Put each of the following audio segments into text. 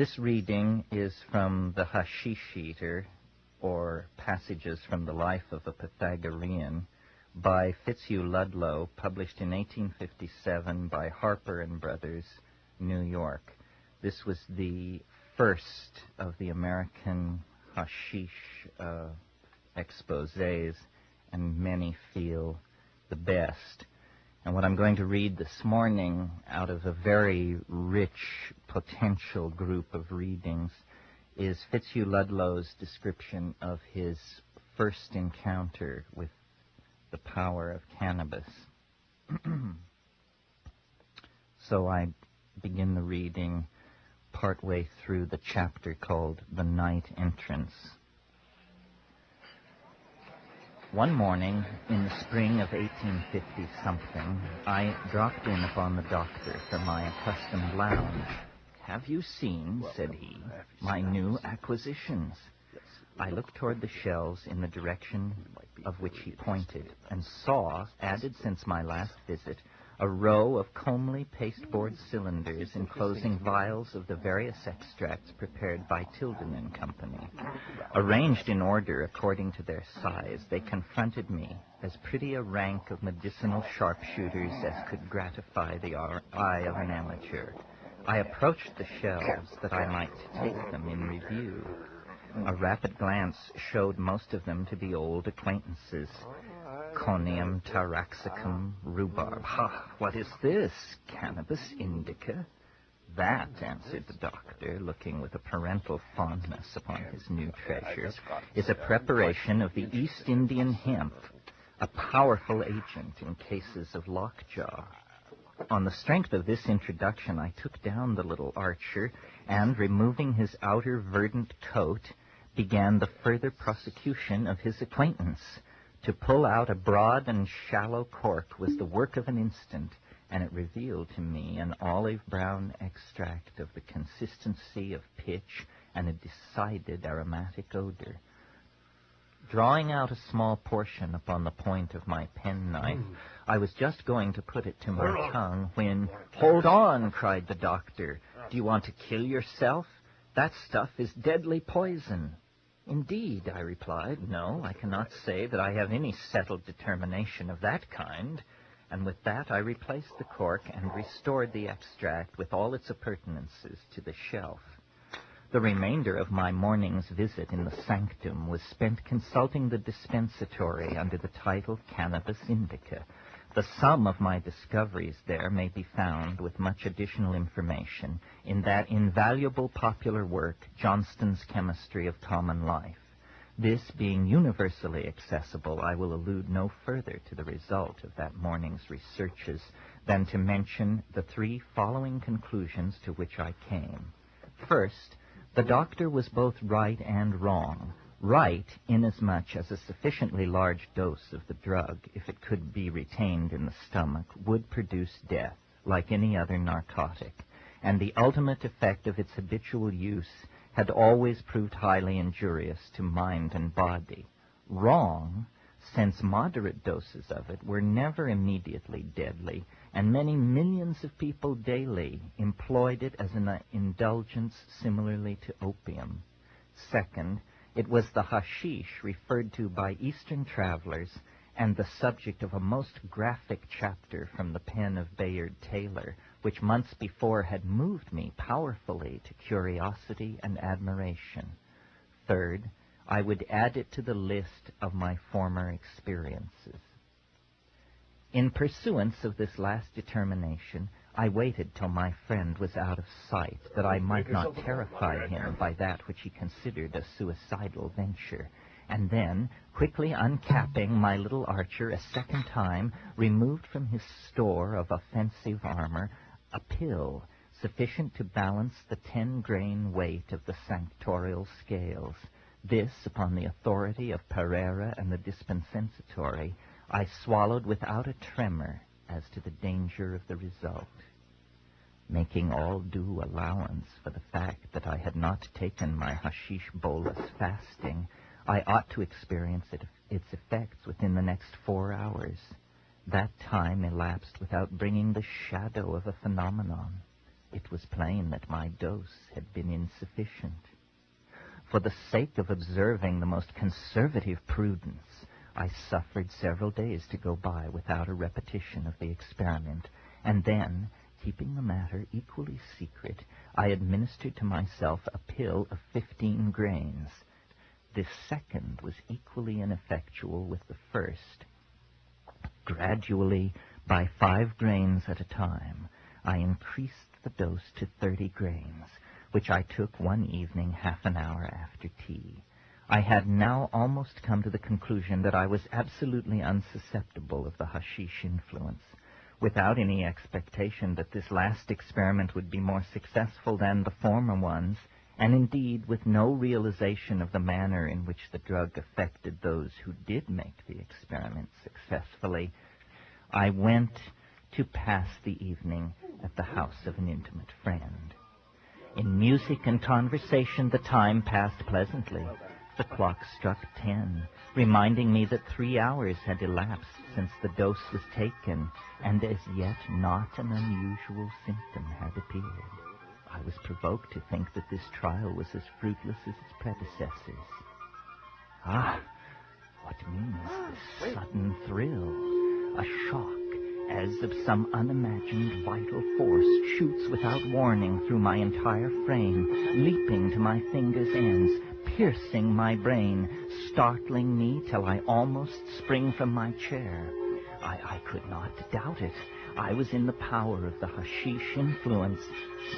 This reading is from the Hasheesh Eater, or Passages from the Life of a Pythagorean, by Fitz Hugh Ludlow, published in 1857 by Harper and Brothers, New York. This was the first of the American hashish exposés, and many feel the best. And what I'm going to read this morning, out of a very rich potential group of readings, is Fitz Hugh Ludlow's description of his first encounter with the power of cannabis. So I begin the reading partway through the chapter called The Night Entrance. One morning in the spring of 1850-something, I dropped in upon the doctor for my accustomed lounge. "Have you seen," said he, "my new acquisitions?" I looked toward the shelves in the direction of which he pointed, and saw, added since my last visit, a row of comely pasteboard cylinders enclosing vials of the various extracts prepared by Tilden and Company. Arranged in order according to their size, they confronted me as pretty a rank of medicinal sharpshooters as could gratify the eye of an amateur. I approached the shelves that I might take them in review. A rapid glance showed most of them to be old acquaintances. Conium taraxacum, rhubarb. Ha! What is this? Cannabis indica? That, answered the doctor, looking with a parental fondness upon his new treasures, is a preparation of the East Indian hemp, a powerful agent in cases of lockjaw. On the strength of this introduction, I took down the little archer, and, removing his outer verdant coat, began the further prosecution of his acquaintance. To pull out a broad and shallow cork was the work of an instant, and it revealed to me an olive-brown extract of the consistency of pitch and a decided aromatic odor. Drawing out a small portion upon the point of my penknife, I was just going to put it to my tongue when, "Hold on," cried the doctor. "Do you want to kill yourself? That stuff is deadly poison." "Indeed," I replied. "No, I cannot say that I have any settled determination of that kind." And with that I replaced the cork and restored the extract with all its appurtenances to the shelf. The remainder of my morning's visit in the sanctum was spent consulting the dispensatory under the title Cannabis Indica. The sum of my discoveries there may be found, with much additional information, in that invaluable popular work, Johnston's Chemistry of Common Life. This being universally accessible, I will allude no further to the result of that morning's researches than to mention the three following conclusions to which I came. First, the doctor was both right and wrong. Right, inasmuch as a sufficiently large dose of the drug, if it could be retained in the stomach, would produce death, like any other narcotic, and the ultimate effect of its habitual use had always proved highly injurious to mind and body. Wrong, since moderate doses of it were never immediately deadly, and many millions of people daily employed it as an indulgence similarly to opium. Second, it was the hashish referred to by Eastern travelers and the subject of a most graphic chapter from the pen of Bayard Taylor, which months before had moved me powerfully to curiosity and admiration. Third, I would add it to the list of my former experiences. In pursuance of this last determination, I waited till my friend was out of sight, that I might not terrify him by that which he considered a suicidal venture, and then, quickly uncapping my little archer a second time, removed from his store of offensive armor a pill sufficient to balance the 10-grain weight of the sanctorial scales. This, upon the authority of Pereira and the dispensatory, I swallowed without a tremor as to the danger of the result. Making all due allowance for the fact that I had not taken my hashish bolus fasting, I ought to experience its effects within the next 4 hours. That time elapsed without bringing the shadow of a phenomenon. It was plain that my dose had been insufficient. For the sake of observing the most conservative prudence, I suffered several days to go by without a repetition of the experiment, and then, keeping the matter equally secret, I administered to myself a pill of 15 grains. This second was equally ineffectual with the first. Gradually, by 5 grains at a time, I increased the dose to 30 grains, which I took one evening half an hour after tea. I had now almost come to the conclusion that I was absolutely unsusceptible of the hashish influence, without any expectation that this last experiment would be more successful than the former ones, and indeed with no realization of the manner in which the drug affected those who did make the experiment successfully. I went to pass the evening at the house of an intimate friend. In music and conversation the time passed pleasantly. The clock struck 10, reminding me that 3 hours had elapsed since the dose was taken, and as yet not an unusual symptom had appeared. I was provoked to think that this trial was as fruitless as its predecessors. Ah, what means this sudden thrill? A shock, as of some unimagined vital force, shoots without warning through my entire frame, leaping to my fingers' ends, piercing my brain, startling me till I almost spring from my chair. I could not doubt it. I was in the power of the hashish influence.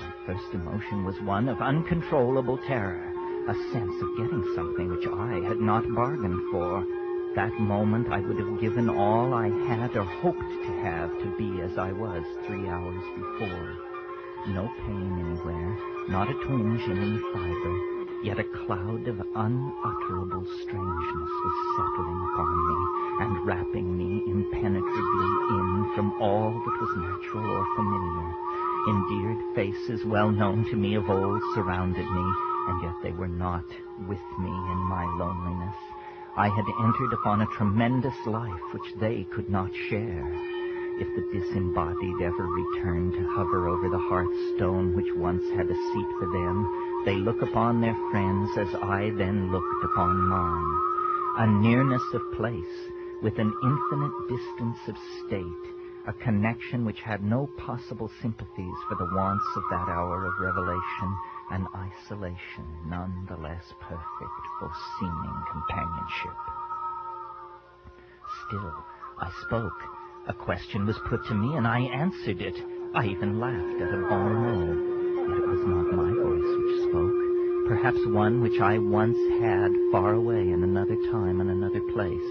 My first emotion was one of uncontrollable terror, a sense of getting something which I had not bargained for. That moment I would have given all I had or hoped to have to be as I was 3 hours before. No pain anywhere, not a twinge in any fiber, yet a cloud of unutterable strangeness was settling upon me and wrapping me impenetrably in from all that was natural or familiar. Endeared faces well known to me of old surrounded me, and yet they were not with me in my loneliness. I had entered upon a tremendous life which they could not share. If the disembodied ever return to hover over the hearthstone which once had a seat for them, they look upon their friends as I then looked upon mine. A nearness of place with an infinite distance of state, a connection which had no possible sympathies for the wants of that hour of revelation, an isolation none the less perfect for seeming companionship. Still, I spoke. A question was put to me, and I answered it. I even laughed at a bon mot. Yet it was not my voice which spoke, perhaps one which I once had far away in another time and another place.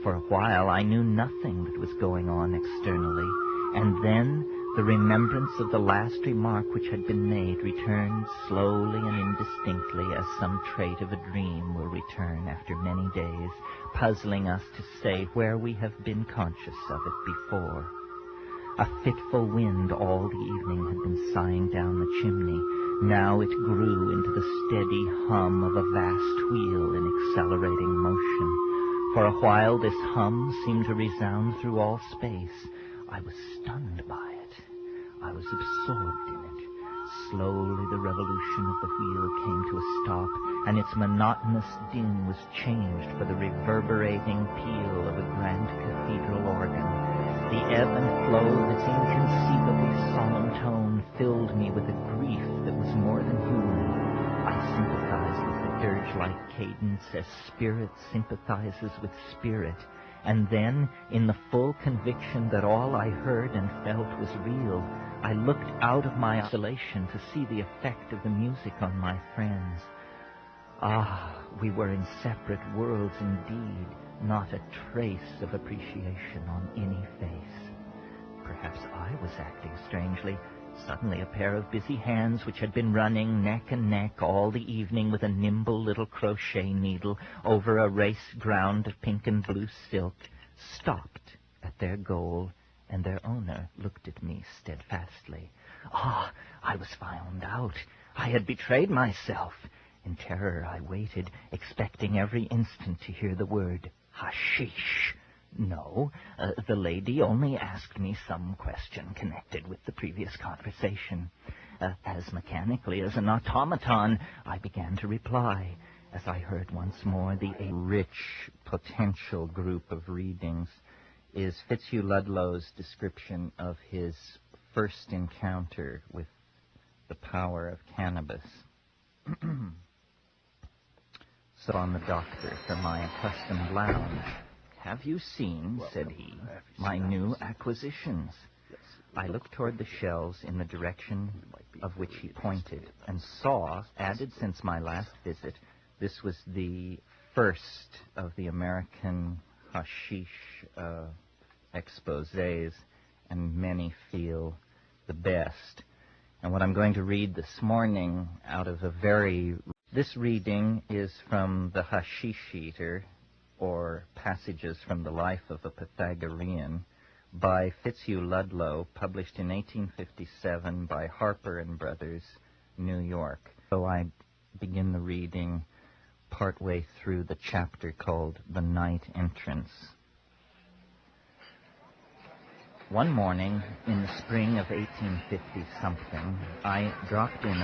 For a while I knew nothing that was going on externally, and then the remembrance of the last remark which had been made returned slowly and indistinctly, as some trait of a dream will return after many days, puzzling us to say where we have been conscious of it before. A fitful wind all the evening had been sighing down the chimney. Now it grew into the steady hum of a vast wheel in accelerating motion. For a while this hum seemed to resound through all space. I was stunned by it. I was absorbed in it. Slowly the revolution of the wheel came to a stop, and its monotonous din was changed for the reverberating peal of a grand cathedral organ. The ebb and flow of its inconceivably solemn tone filled me with a grief that was more than human. I sympathized with the dirge-like cadence as spirit sympathizes with spirit, and then, in the full conviction that all I heard and felt was real, I looked out of my isolation to see the effect of the music on my friends. Ah, we were in separate worlds indeed, not a trace of appreciation on any face. Perhaps I was acting strangely. Suddenly a pair of busy hands, which had been running neck and neck all the evening with a nimble little crochet needle over a race ground of pink and blue silk, stopped at their goal, and their owner looked at me steadfastly. Ah, I was found out. I had betrayed myself. In terror I waited, expecting every instant to hear the word hashish. No, the lady only asked me some question connected with the previous conversation. As mechanically as an automaton, I began to reply, as I heard once more the rich, potential group of readings is Fitz Hugh Ludlow's description of his first encounter with the power of cannabis. So on the doctor from my accustomed lounge. "Have you seen," said he, "my new acquisitions?" I looked toward the shelves in the direction of which he pointed, and saw, added since my last visit, this was the first of the American hashish exposés, and many feel the best. And what I'm going to read this morning out of this reading is from the Hasheesh Eater, or Passages from the Life of a Pythagorean, by Fitz Hugh Ludlow, published in 1857 by Harper & Brothers, New York. So I begin the reading partway through the chapter called The Night Entrance. One morning in the spring of 1850-something, I dropped in